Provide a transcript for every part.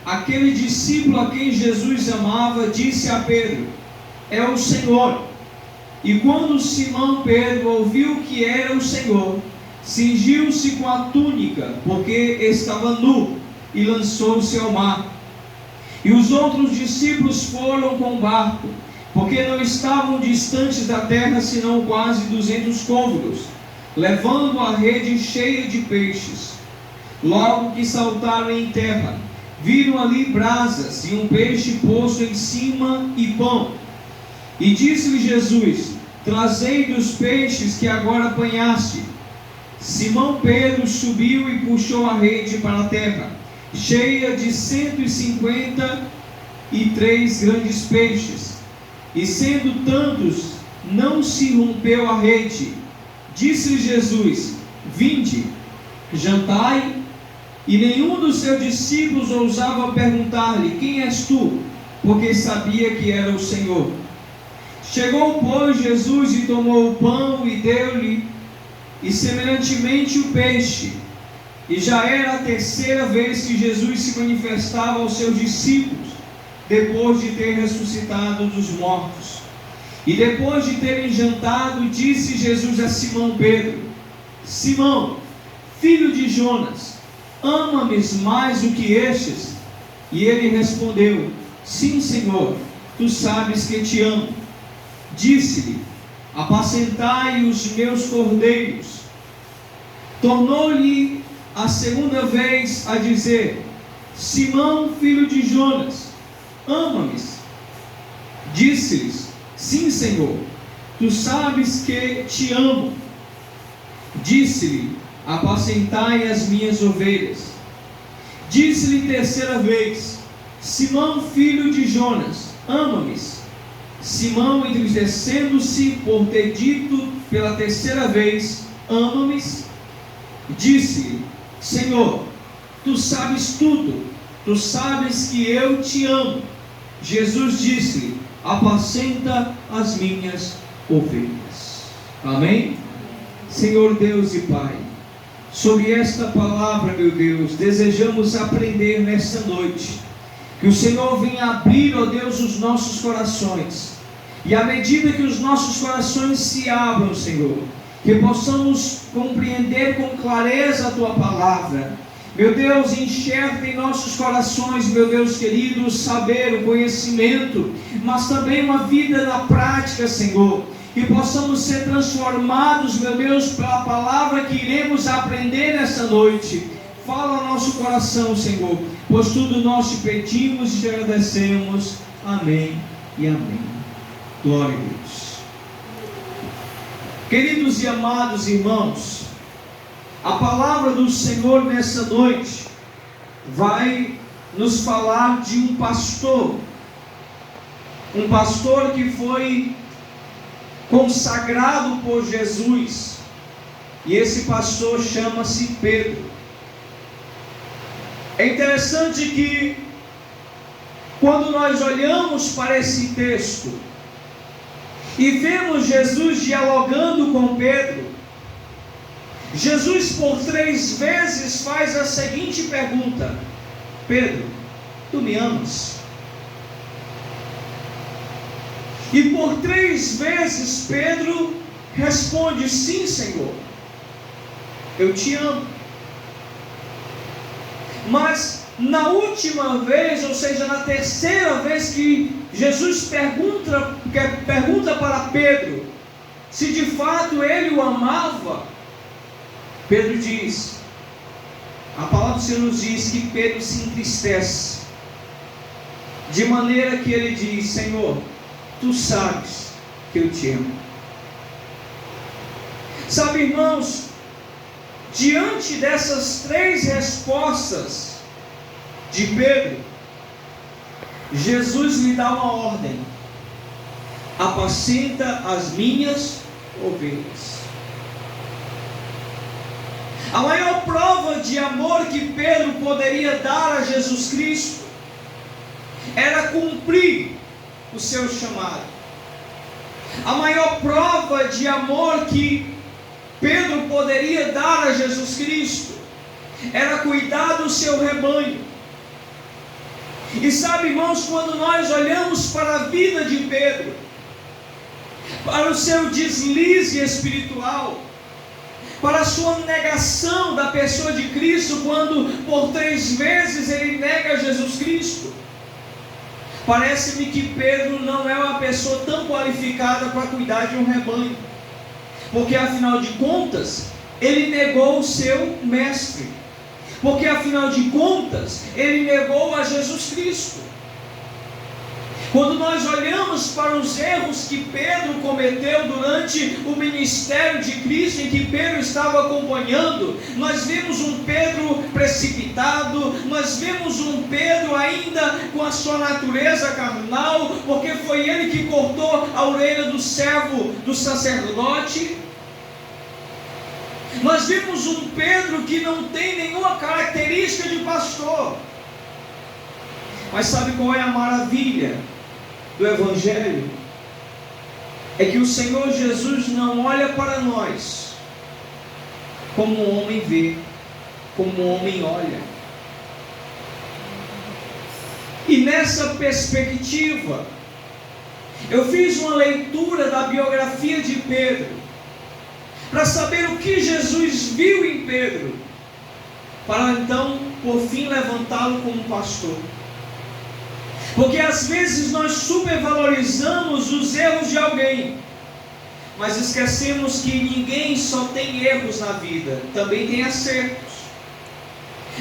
aquele discípulo a quem Jesus amava disse a Pedro: é o Senhor. E quando Simão Pedro ouviu que era o Senhor, cingiu-se com a túnica, porque estava nu, e lançou-se ao mar. E os outros discípulos foram com o barco, porque não estavam distantes da terra senão quase 200 côvados, levando a rede cheia de peixes. Logo que saltaram em terra, viram ali brasas e um peixe posto em cima e pão. E disse-lhe Jesus: trazei dos peixes que agora apanhaste. Simão Pedro subiu e puxou a rede para a terra, cheia de 153 grandes peixes. E sendo tantos, não se rompeu a rede. Disse-lhe Jesus: vinde, jantai. E nenhum dos seus discípulos ousava perguntar-lhe: quem és tu? Porque sabia que era o Senhor. Chegou, pois, Jesus e tomou o pão e deu-lhe, e semelhantemente o peixe. E já era a terceira vez que Jesus se manifestava aos seus discípulos, depois de ter ressuscitado dos mortos. E depois de terem jantado, disse Jesus a Simão Pedro: Simão, filho de Jonas, ama-me mais do que estes? E ele respondeu: sim, Senhor, tu sabes que te amo. Disse-lhe: apacentai os meus cordeiros. Tornou-lhe a segunda vez a dizer: Simão, filho de Jonas, ama-me? Disse-lhes: sim, Senhor, tu sabes que te amo. Disse-lhe: apacentai as minhas ovelhas. Disse-lhe terceira vez: Simão, filho de Jonas, ama-me? Simão, entristecendo-se por ter dito pela terceira vez: ama-me, disse-lhe: Senhor, tu sabes tudo, tu sabes que eu te amo. Jesus disse-lhe: apacenta as minhas ovelhas. Amém? Senhor Deus e Pai, sobre esta palavra, meu Deus, desejamos aprender nesta noite. Que o Senhor venha abrir, ó Deus, os nossos corações. E à medida que os nossos corações se abram, Senhor, que possamos compreender com clareza a Tua palavra. Meu Deus, enxerga em nossos corações, meu Deus querido, o saber, o conhecimento, mas também uma vida na prática, Senhor. Que possamos ser transformados, meu Deus, pela palavra que iremos aprender nessa noite. Fala ao nosso coração, Senhor, pois tudo nós te pedimos e te agradecemos. Amém e amém. Glória a Deus. Queridos e amados irmãos, a palavra do Senhor nessa noite vai nos falar de um pastor que foi consagrado por Jesus, e esse pastor chama-se Pedro. É interessante que quando nós olhamos para esse texto e vemos Jesus dialogando com Pedro, Jesus por 3 vezes faz a seguinte pergunta: Pedro, tu me amas? E por 3 vezes Pedro responde: sim, Senhor, eu te amo. Mas na última vez, ou seja, na terceira vez que Jesus pergunta para Pedro se de fato ele o amava, Pedro diz, a palavra do Senhor nos diz que Pedro se entristece, de maneira que ele diz: Senhor, tu sabes que eu te amo. Sabe, irmãos, diante dessas 3 respostas de Pedro, Jesus lhe dá uma ordem: apacenta as minhas ovelhas. A maior prova de amor que Pedro poderia dar a Jesus Cristo era cumprir o seu chamado. A maior prova de amor que Pedro poderia dar a Jesus Cristo era cuidar do seu rebanho. E sabe, irmãos, quando nós olhamos para a vida de Pedro, para o seu deslize espiritual, para a sua negação da pessoa de Cristo, quando por 3 vezes ele nega Jesus Cristo, parece-me que Pedro não é uma pessoa tão qualificada para cuidar de um rebanho, porque afinal de contas, ele negou o seu mestre, porque afinal de contas, ele negou a Jesus Cristo. Quando nós olhamos para os erros que Pedro cometeu durante o ministério de Cristo, em que Pedro estava acompanhando, nós vemos um Pedro precipitado, nós vemos um Pedro ainda com a sua natureza carnal, porque foi ele que cortou a orelha do servo do sacerdote. Nós vimos um Pedro que não tem nenhuma característica de pastor. Mas sabe qual é a maravilha do Evangelho? É que o Senhor Jesus não olha para nós como um homem vê, como um homem olha. E nessa perspectiva, eu fiz uma leitura da biografia de Pedro, para saber o que Jesus viu em Pedro, para então, por fim, levantá-lo como pastor. Porque às vezes nós supervalorizamos os erros de alguém, mas esquecemos que ninguém só tem erros na vida, também tem acertos.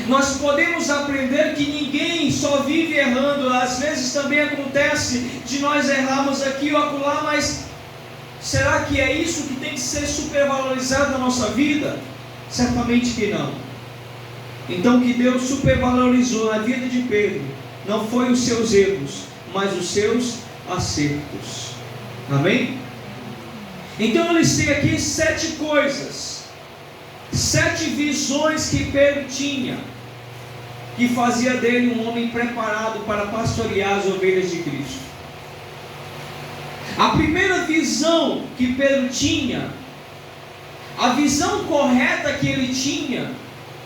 Nós podemos aprender que ninguém só vive errando. Às vezes também acontece de nós errarmos aqui ou acolá, mas será que é isso que tem que ser supervalorizado na nossa vida? Certamente que não. Então o que Deus supervalorizou na vida de Pedro não foi os seus erros, mas os seus acertos. Amém? Então eu listei aqui 7 coisas, 7 visões que Pedro tinha, que fazia dele um homem preparado para pastorear as ovelhas de Cristo. A primeira visão que Pedro tinha, a visão correta que ele tinha,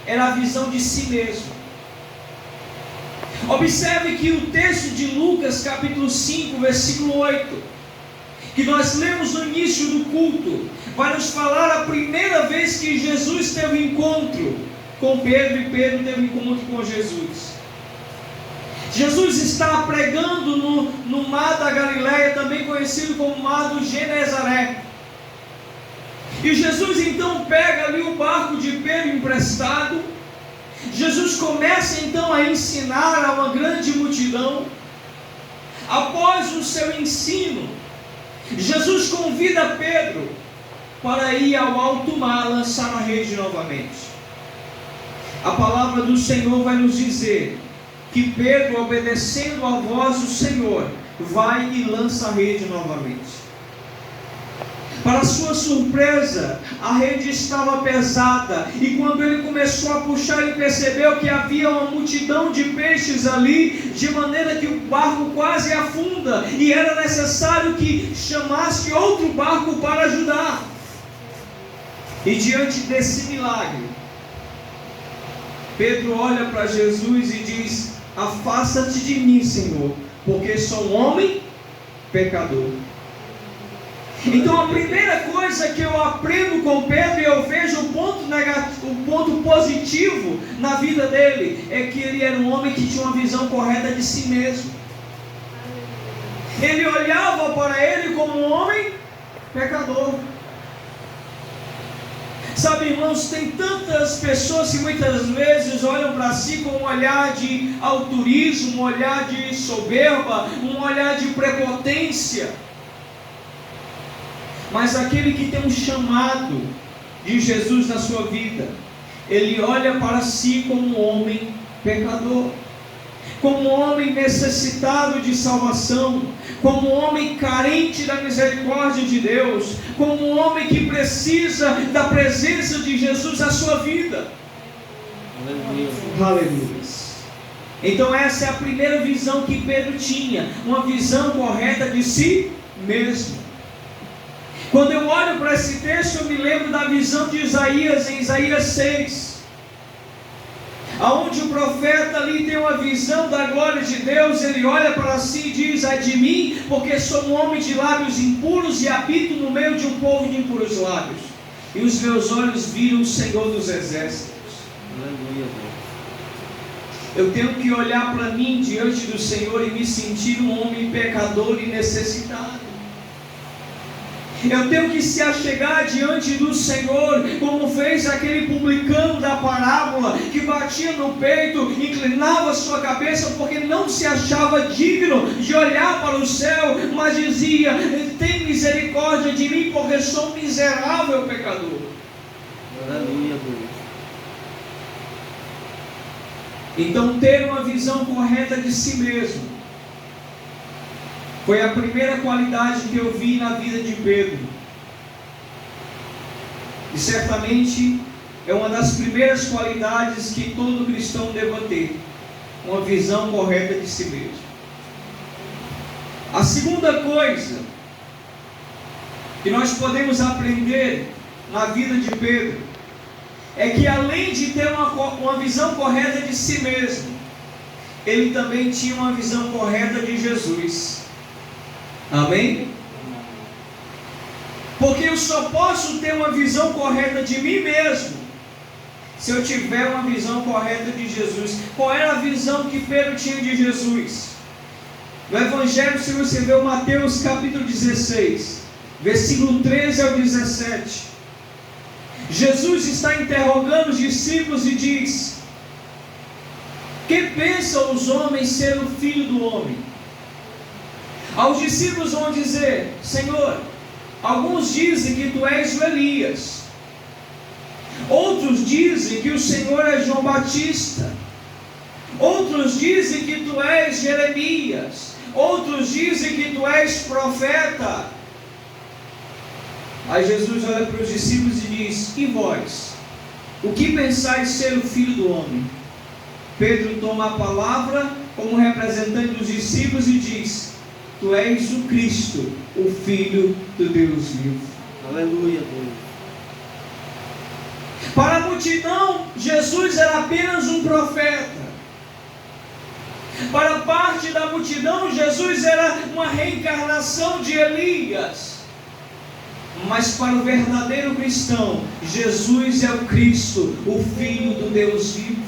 era a visão de si mesmo. Observe que o texto de Lucas capítulo 5, versículo 8, que nós lemos no início do culto, vai nos falar a primeira vez que Jesus teve um encontro com Pedro e Pedro teve um encontro com Jesus. Jesus está pregando no mar da Galileia, também conhecido como mar do Genezaré. E Jesus então pega ali o barco de Pedro emprestado. Jesus começa então a ensinar a uma grande multidão. Após o seu ensino, Jesus convida Pedro para ir ao alto mar, lançar a rede novamente. A palavra do Senhor vai nos dizer que Pedro, obedecendo a voz do Senhor, vai e lança a rede novamente. Para sua surpresa, a rede estava pesada, e quando ele começou a puxar, ele percebeu que havia uma multidão de peixes ali, de maneira que o barco quase afunda, e era necessário que chamasse outro barco para ajudar. E diante desse milagre, Pedro olha para Jesus e diz: afasta-te de mim, Senhor, porque sou um homem pecador. Então a primeira coisa que eu aprendo com Pedro, e eu vejo o ponto negativo, o ponto positivo na vida dele, é que ele era um homem que tinha uma visão correta de si mesmo. Ele olhava para ele como um homem pecador. Sabe, irmãos, tem tantas pessoas que muitas vezes olham para si com um olhar de alturismo, um olhar de soberba, um olhar de prepotência. Mas aquele que tem um chamado de Jesus na sua vida, ele olha para si como um homem pecador, como um homem necessitado de salvação, como um homem carente da misericórdia de Deus, como um homem que precisa da presença de Jesus na sua vida. Aleluia. Então essa é a primeira visão que Pedro tinha, uma visão correta de si mesmo. Quando eu olho para esse texto, eu me lembro da visão de Isaías, em Isaías 6. Aonde o profeta ali tem uma visão da glória de Deus, ele olha para si e diz: ai de mim, porque sou um homem de lábios impuros e habito no meio de um povo de impuros lábios. E os meus olhos viram o Senhor dos exércitos. Aleluia, Deus. Eu tenho que olhar para mim diante do Senhor e me sentir um homem pecador e necessitado. Eu tenho que se achegar diante do Senhor, como fez aquele publicano da parábola, que batia no peito, inclinava sua cabeça, porque não se achava digno de olhar para o céu, mas dizia: tem misericórdia de mim, porque sou um miserável pecador. Aleluia, Deus. Então, ter uma visão correta de si mesmo foi a primeira qualidade que eu vi na vida de Pedro. E certamente é uma das primeiras qualidades que todo cristão deva ter: uma visão correta de si mesmo. A segunda coisa que nós podemos aprender na vida de Pedro é que, além de ter uma visão correta de si mesmo, ele também tinha uma visão correta de Jesus. Amém? Porque eu só posso ter uma visão correta de mim mesmo se eu tiver uma visão correta de Jesus. Qual era a visão que Pedro tinha de Jesus? No Evangelho, se você vê o Mateus capítulo 16, versículo 13 ao 17, Jesus está interrogando os discípulos e diz: que pensam os homens ser o Filho do Homem? Aos discípulos vão dizer: Senhor, alguns dizem que tu és o Elias, outros dizem que o Senhor é João Batista, outros dizem que tu és Jeremias, outros dizem que tu és profeta. Aí Jesus olha para os discípulos e diz: e vós, o que pensais ser o Filho do Homem? Pedro toma a palavra como representante dos discípulos e diz: tu és o Cristo, o Filho do Deus vivo. Aleluia, Deus. Para a multidão, Jesus era apenas um profeta. Para parte da multidão, Jesus era uma reencarnação de Elias. Mas para o verdadeiro cristão, Jesus é o Cristo, o Filho do Deus vivo.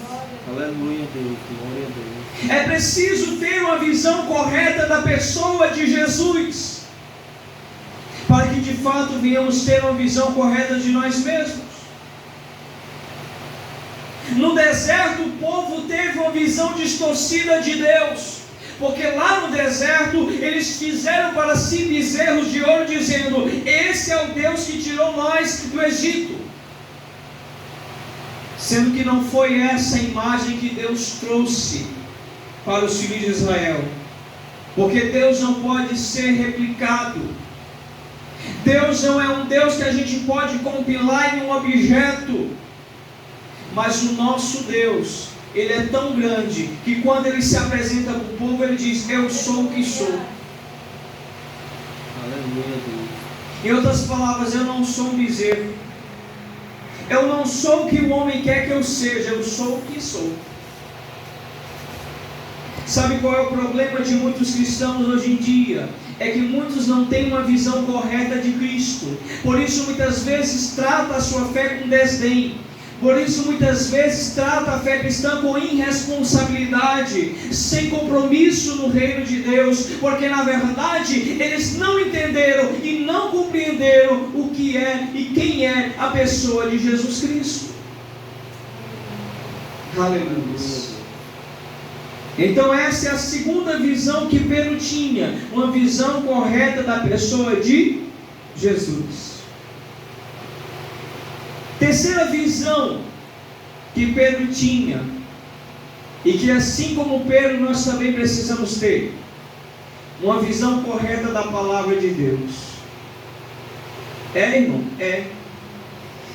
Aleluia, Deus. Glória a Deus. É preciso ter uma visão correta da pessoa de Jesus, para que de fato venhamos ter uma visão correta de nós mesmos. No deserto, o povo teve uma visão distorcida de Deus, porque lá no deserto eles fizeram para si bezerros de ouro, dizendo: esse é o Deus que tirou nós do Egito. Sendo que não foi essa a imagem que Deus trouxe para os filhos de Israel, porque Deus não pode ser replicado. Deus não é um Deus que a gente pode compilar em um objeto, mas o nosso Deus, Ele é tão grande que quando Ele se apresenta para o povo, Ele diz: eu sou o que sou. Aleluia, Deus. Em outras palavras, eu não sou um bezerro, eu não sou o que o homem quer que eu seja, eu sou o que sou. Sabe qual é o problema de muitos cristãos hoje em dia? É que muitos não têm uma visão correta de Cristo. Por isso muitas vezes trata a sua fé com desdém. Por isso muitas vezes trata a fé cristã com irresponsabilidade, sem compromisso no reino de Deus, porque na verdade eles não entenderam e não compreenderam o que é e quem é a pessoa de Jesus Cristo. Aleluia. Então essa é a segunda visão que Pedro tinha, uma visão correta da pessoa de Jesus. Terceira visão que Pedro tinha, e que assim como Pedro nós também precisamos ter, uma visão correta da palavra de Deus. Irmão?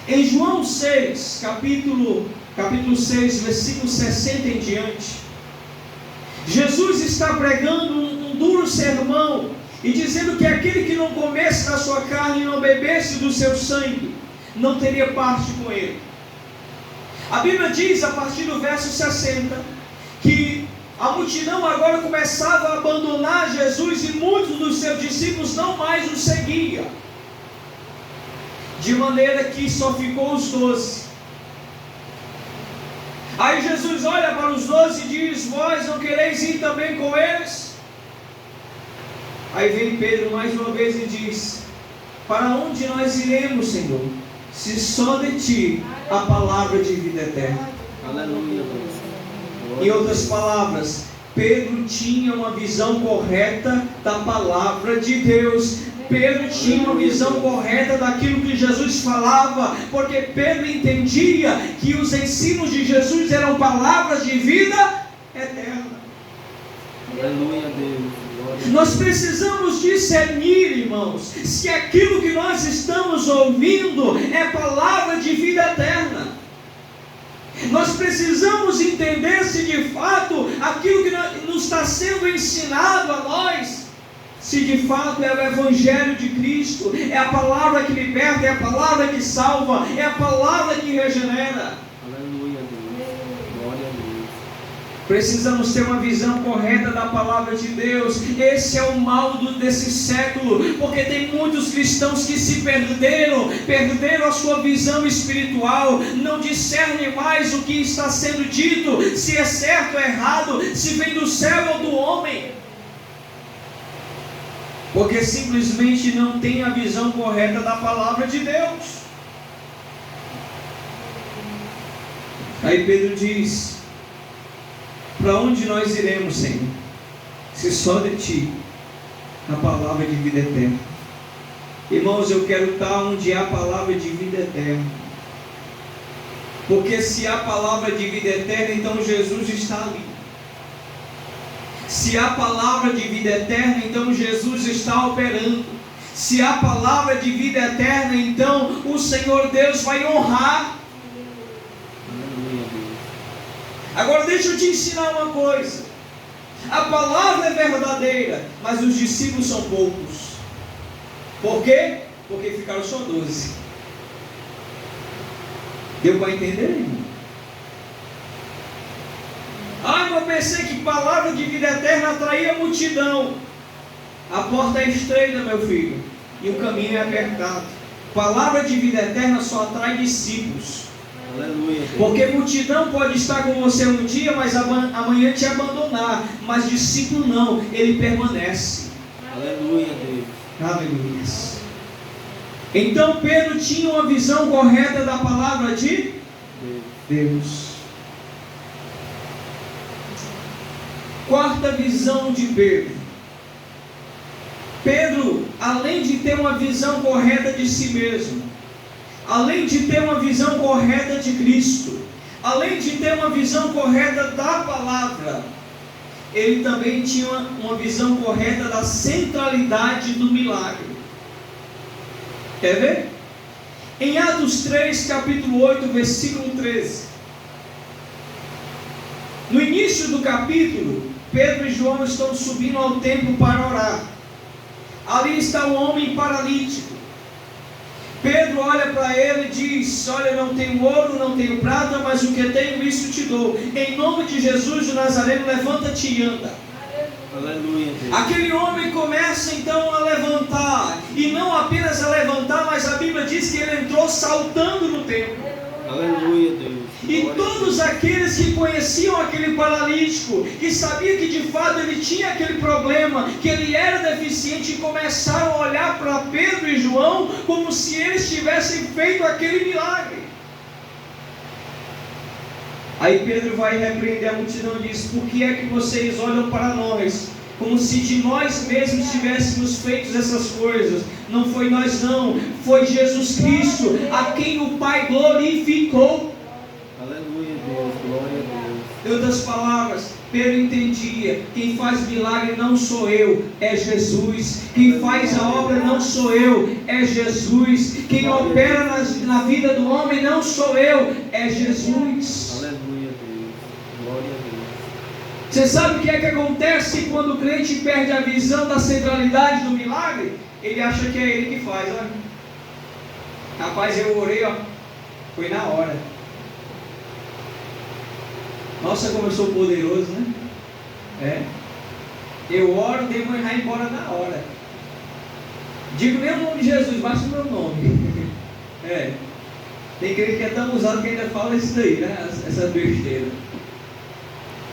Em João 6, capítulo 6, versículo 60 em diante, Jesus está pregando um duro sermão e dizendo que aquele que não comesse da sua carne e não bebesse do seu sangue não teria parte com ele. A Bíblia diz, a partir do verso 60, que a multidão agora começava a abandonar Jesus e muitos dos seus discípulos não mais o seguiam. De maneira que só ficou os 12. Aí Jesus olha para os 12 e diz: vós não quereis ir também com eles? Aí vem Pedro mais uma vez e diz: para onde nós iremos, Senhor, se só de ti a palavra de vida eterna? Aleluia, Deus. Em outras palavras, Pedro tinha uma visão correta da palavra de Deus. Pedro tinha uma visão correta daquilo que Jesus falava, porque Pedro entendia que os ensinos de Jesus eram palavras de vida eterna. Aleluia, Deus. Glória. Nós precisamos discernir, irmãos, se aquilo que nós estamos ouvindo é palavra de vida eterna. Nós precisamos entender se de fato aquilo que nos está sendo ensinado a nós, se de fato é o Evangelho de Cristo, é a palavra que liberta, é a palavra que salva, é a palavra que regenera. Aleluia, Deus. Glória a Deus. Precisamos ter uma visão correta da palavra de Deus. Esse é o mal desse século, porque tem muitos cristãos que se perderam a sua visão espiritual, não discernem mais o que está sendo dito, se é certo ou errado, se vem do céu ou do homem, porque simplesmente não tem a visão correta da palavra de Deus. Aí Pedro diz: para onde nós iremos, Senhor, se só de ti a palavra de vida eterna? Irmãos, eu quero estar onde há a palavra de vida eterna, porque se há palavra de vida eterna, então Jesus está ali. Se há palavra de vida eterna, então Jesus está operando. Se há palavra de vida eterna, então o Senhor Deus vai honrar. Aleluia, Deus. Agora deixa eu te ensinar uma coisa. A palavra é verdadeira, mas os discípulos são poucos. Por quê? Porque ficaram só 12. Deu para entender, irmão? Eu pensei que palavra de vida eterna atraía a multidão. A porta é estreita, meu filho, e o caminho é apertado. Palavra de vida eterna só atrai discípulos. Aleluia, Deus. Porque multidão pode estar com você um dia, mas amanhã te abandonar. Mas discípulo não, ele permanece. Aleluia, Deus. Aleluia. Então Pedro tinha uma visão correta da palavra de Deus. Quarta visão de Pedro. Pedro, além de ter uma visão correta de si mesmo, além de ter uma visão correta de Cristo, além de ter uma visão correta da palavra, ele também tinha uma visão correta da centralidade do milagre. Quer ver? Em Atos 3, capítulo 8, versículo 13. No início do capítulo, Pedro e João estão subindo ao templo para orar. Ali está um homem paralítico. Pedro olha para ele e diz: olha, não tenho ouro, não tenho prata, mas o que tenho, isso te dou. Em nome de Jesus de Nazareno, levanta-te e anda. Aleluia, Deus. Aquele homem começa então a levantar, e não apenas a levantar, mas a Bíblia diz que ele entrou saltando no templo. Aleluia, Deus. E Glória a todos Deus. aqueles que conheciam aquele paralítico, que sabiam que de fato ele tinha aquele problema, que ele era deficiente, começaram a olhar para Pedro e João como se eles tivessem feito aquele milagre. Aí Pedro vai repreender a multidão e diz: por que é que vocês olham para nós, como se de nós mesmos tivéssemos feito essas coisas? Não foi nós não, foi Jesus Cristo, a quem o Pai glorificou. Aleluia, Deus. Glória a Deus. Em outras palavras, Pedro entendia: quem faz milagre não sou eu, é Jesus. Quem faz a obra não sou eu, é Jesus. Quem opera na vida do homem não sou eu, é Jesus. Aleluia, Deus. Glória a Deus. Você sabe o que é que acontece quando o crente perde a visão da centralidade do milagre? Ele acha que é ele que faz, ó. Rapaz, eu orei, ó, foi na hora. Nossa, como eu sou poderoso, né? É. Eu oro, o demônio vai embora na hora. Digo nem o nome de Jesus, basta o meu nome. É. Tem que é tão usado que ainda fala isso daí, né? Essa besteira.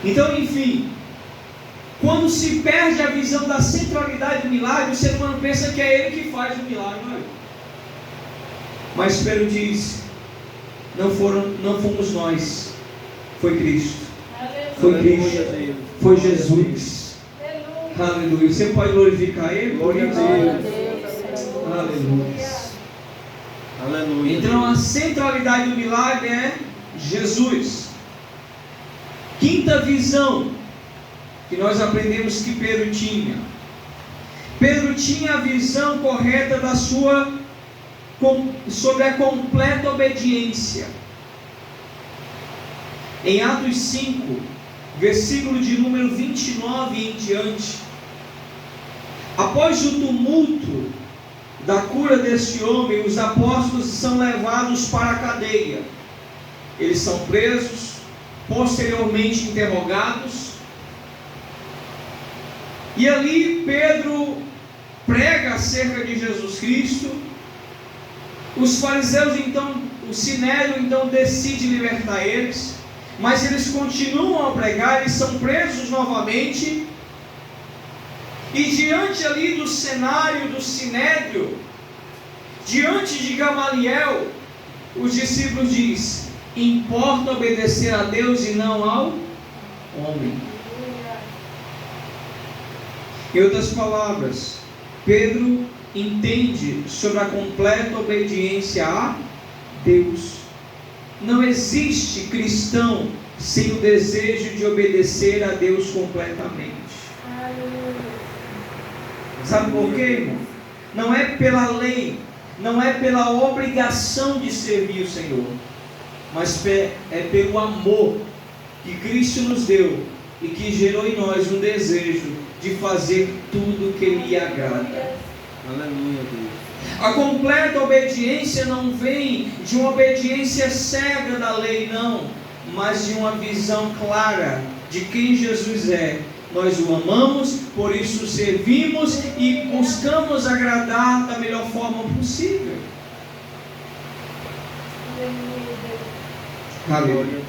Então, enfim, quando se perde a visão da centralidade do milagre, o ser humano pensa que é ele que faz o milagre, não é? Mas Pedro diz: não fomos nós, foi Cristo. Foi Cristo, foi Jesus. Aleluia. Você pode glorificar Ele? Glória a Deus. Aleluia. Aleluia. Então a centralidade do milagre é Jesus. Quinta visão que nós aprendemos que Pedro tinha. Pedro tinha a visão correta da sobre a completa obediência. Em Atos 5, versículo de número 29 em diante, após o tumulto da cura desse homem, os apóstolos são levados para a cadeia. Eles são presos, posteriormente interrogados, e ali Pedro prega acerca de Jesus Cristo. Os fariseus então, o Sinédrio então decide libertar eles, mas eles continuam a pregar, eles são presos novamente, e diante ali do cenário do Sinédrio, diante de Gamaliel, os discípulos dizem: importa obedecer a Deus e não ao homem. Em outras palavras, Pedro entende sobre a completa obediência a Deus. Não existe cristão sem o desejo de obedecer a Deus completamente. Sabe por quê, irmão? Não é pela lei, não é pela obrigação de servir o Senhor, mas é pelo amor que Cristo nos deu e que gerou em nós um desejo de fazer tudo que lhe agrada. Aleluia, Deus. A completa obediência não vem de uma obediência cega da lei, não, mas de uma visão clara de quem Jesus é. Nós o amamos, por isso o servimos e buscamos agradar da melhor forma possível. Aleluia.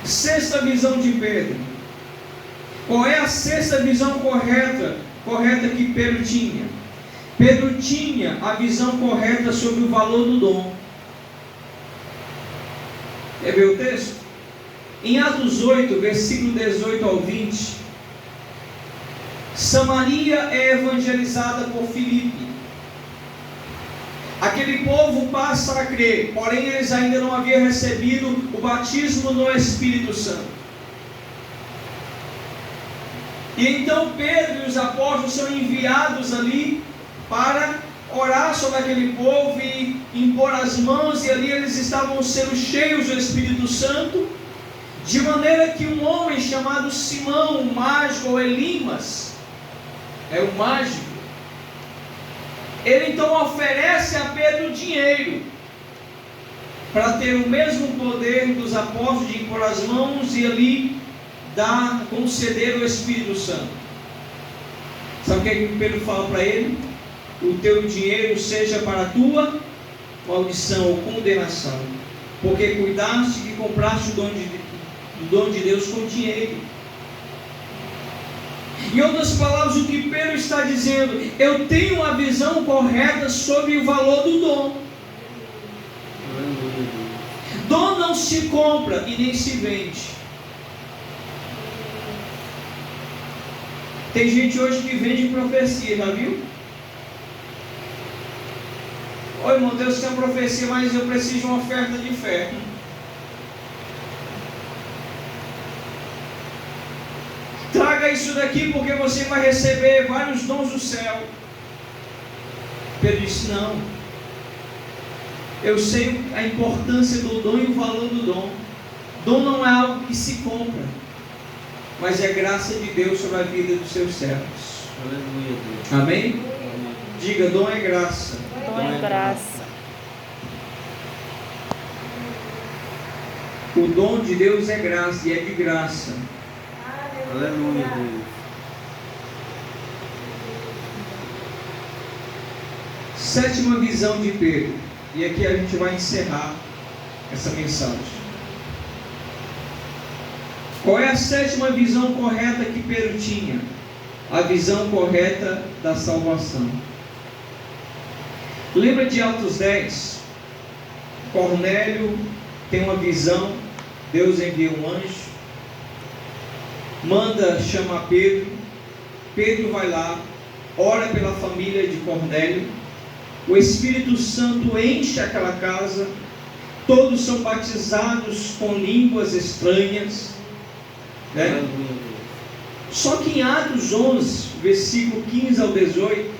Sexta visão de Pedro. Qual é a sexta visão correta que Pedro tinha? Pedro tinha a visão correta sobre o valor do dom. Quer ver o texto? Em Atos 8, versículo 18 ao 20, Samaria é evangelizada por Filipe. Aquele povo passa a crer, porém eles ainda não haviam recebido o batismo no Espírito Santo. E então Pedro e os apóstolos são enviados ali para orar sobre aquele povo e impor as mãos, e ali eles estavam sendo cheios do Espírito Santo, de maneira que um homem chamado Simão, o mágico, ou Elimas, é o mágico, ele então oferece a Pedro dinheiro, para ter o mesmo poder dos apóstolos de impor as mãos e ali conceder o Espírito Santo. Sabe o que Pedro fala para ele? O teu dinheiro seja para a tua maldição ou condenação, porque cuidaste que compraste o dom de Deus com dinheiro. Em outras palavras, o que Pedro está dizendo: eu tenho a visão correta sobre o valor do dom. Dom não se compra e nem se vende. Tem gente hoje que vende profecia, já viu? Oi, irmão, Deus tem uma profecia, mas eu preciso de uma oferta de fé. Traga isso daqui porque você vai receber vários dons do céu. Pedro disse: não. Eu sei a importância do dom e o valor do dom. Dom não é algo que se compra, mas é graça de Deus sobre a vida dos seus servos. Aleluia, Deus. Amém? Diga: dom é graça. Dom é graça. O dom de Deus é graça e é de graça. Aleluia, Deus. Sétima visão de Pedro. E aqui a gente vai encerrar essa mensagem. Qual é a sétima visão correta que Pedro tinha? A visão correta da salvação. Lembra de Atos 10? Cornélio tem uma visão, Deus envia um anjo, manda chamar Pedro, Pedro vai lá, ora pela família de Cornélio, o Espírito Santo enche aquela casa, todos são batizados com línguas estranhas, né? Só que em Atos 11, versículo 15 ao 18,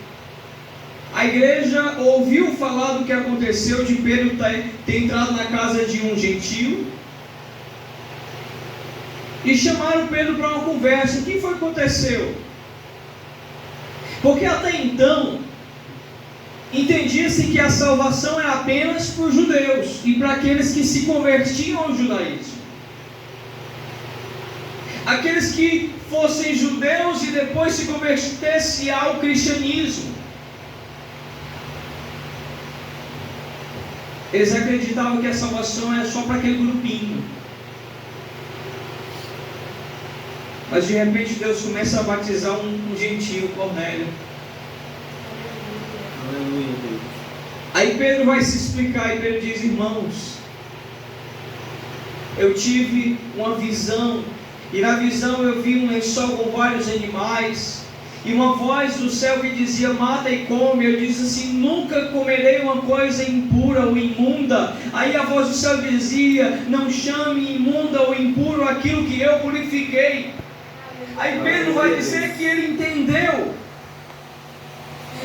a igreja ouviu falar do que aconteceu de Pedro ter entrado na casa de um gentio e chamaram Pedro para uma conversa. O que foi que aconteceu? Porque até então entendia-se que a salvação era apenas para os judeus e para aqueles que se convertiam ao judaísmo. Aqueles que fossem judeus e depois se convertessem ao cristianismo. Eles acreditavam que a salvação era só para aquele grupinho. Mas de repente Deus começa a batizar um gentio, Cornélio. Aleluia, Deus. Aí Pedro vai se explicar e Pedro diz: irmãos, eu tive uma visão, e na visão eu vi um lençol com vários animais, e uma voz do céu que dizia: mata e come. Eu disse assim: nunca comerei uma coisa impura ou imunda. Aí a voz do céu dizia: não chame imunda ou impuro aquilo que eu purifiquei. Aí Pedro vai dizer que ele entendeu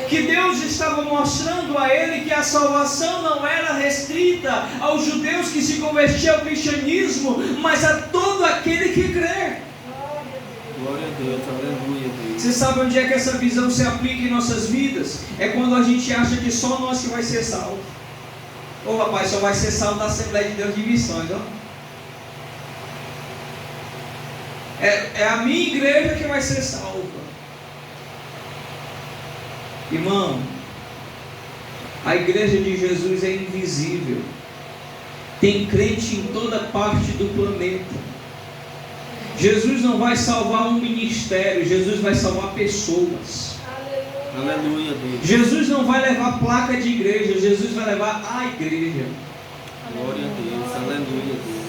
que Deus estava mostrando a ele que a salvação não era restrita aos judeus que se convertiam ao cristianismo, mas a todo aquele que crê. Glória a Deus, aleluia, Deus. Você sabe onde é que essa visão se aplica em nossas vidas? É quando a gente acha que só nós que vai ser salvo. Ô rapaz, só vai ser salvo da Assembleia de Deus de Missões, ó. É a minha igreja que vai ser salva. Irmão, a igreja de Jesus é invisível. Tem crente em toda parte do planeta. Jesus não vai salvar um ministério, Jesus vai salvar pessoas. Aleluia, Deus. Jesus não vai levar placa de igreja, Jesus vai levar a igreja. Glória a Deus, aleluia, Deus.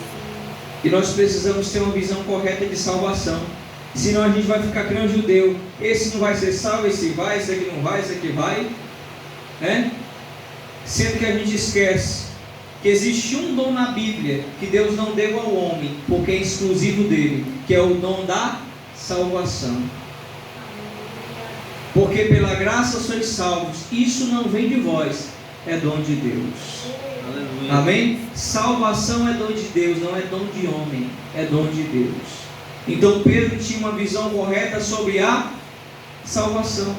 E nós precisamos ter uma visão correta de salvação. Senão a gente vai ficar criando judeu. Esse não vai ser salvo, esse vai, esse aqui não vai, esse aqui vai, né? Sendo que a gente esquece que existe um dom na Bíblia que Deus não deu ao homem, porque é exclusivo dele, que é o dom da salvação. Porque pela graça sois salvos. Isso não vem de vós, é dom de Deus. Aleluia. Amém? Salvação é dom de Deus, não é dom de homem, é dom de Deus. Então Pedro tinha uma visão correta sobre a salvação.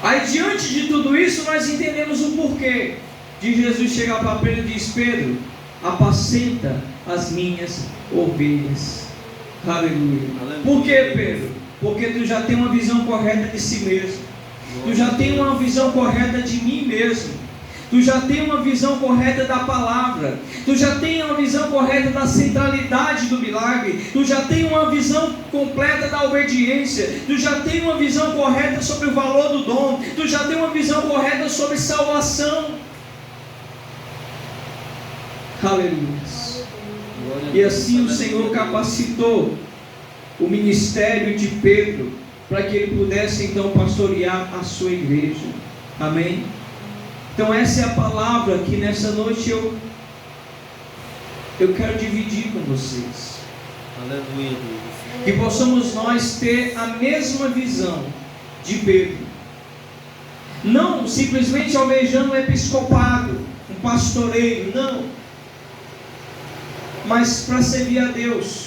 Aí diante de tudo isso nós entendemos o porquê de Jesus chegar para Pedro e diz: Pedro, apacenta as minhas ovelhas. Aleluia. Aleluia. Por que, Pedro? Porque tu já tem uma visão correta de si mesmo. Tu já tem uma visão correta de mim mesmo. Tu já tem uma visão correta da palavra. Tu já tem uma visão correta da centralidade do milagre. Tu já tem uma visão completa da obediência. Tu já tem uma visão correta sobre o valor do dom. Tu já tem uma visão correta sobre salvação. Aleluia. E assim o Senhor capacitou o ministério de Pedro para que ele pudesse então pastorear a sua igreja. Amém? Então essa é a palavra que nessa noite eu quero dividir com vocês. Aleluia, Deus. Que possamos nós ter a mesma visão de Pedro. Não simplesmente almejando um episcopado, um pastoreio, não. Mas para servir a Deus.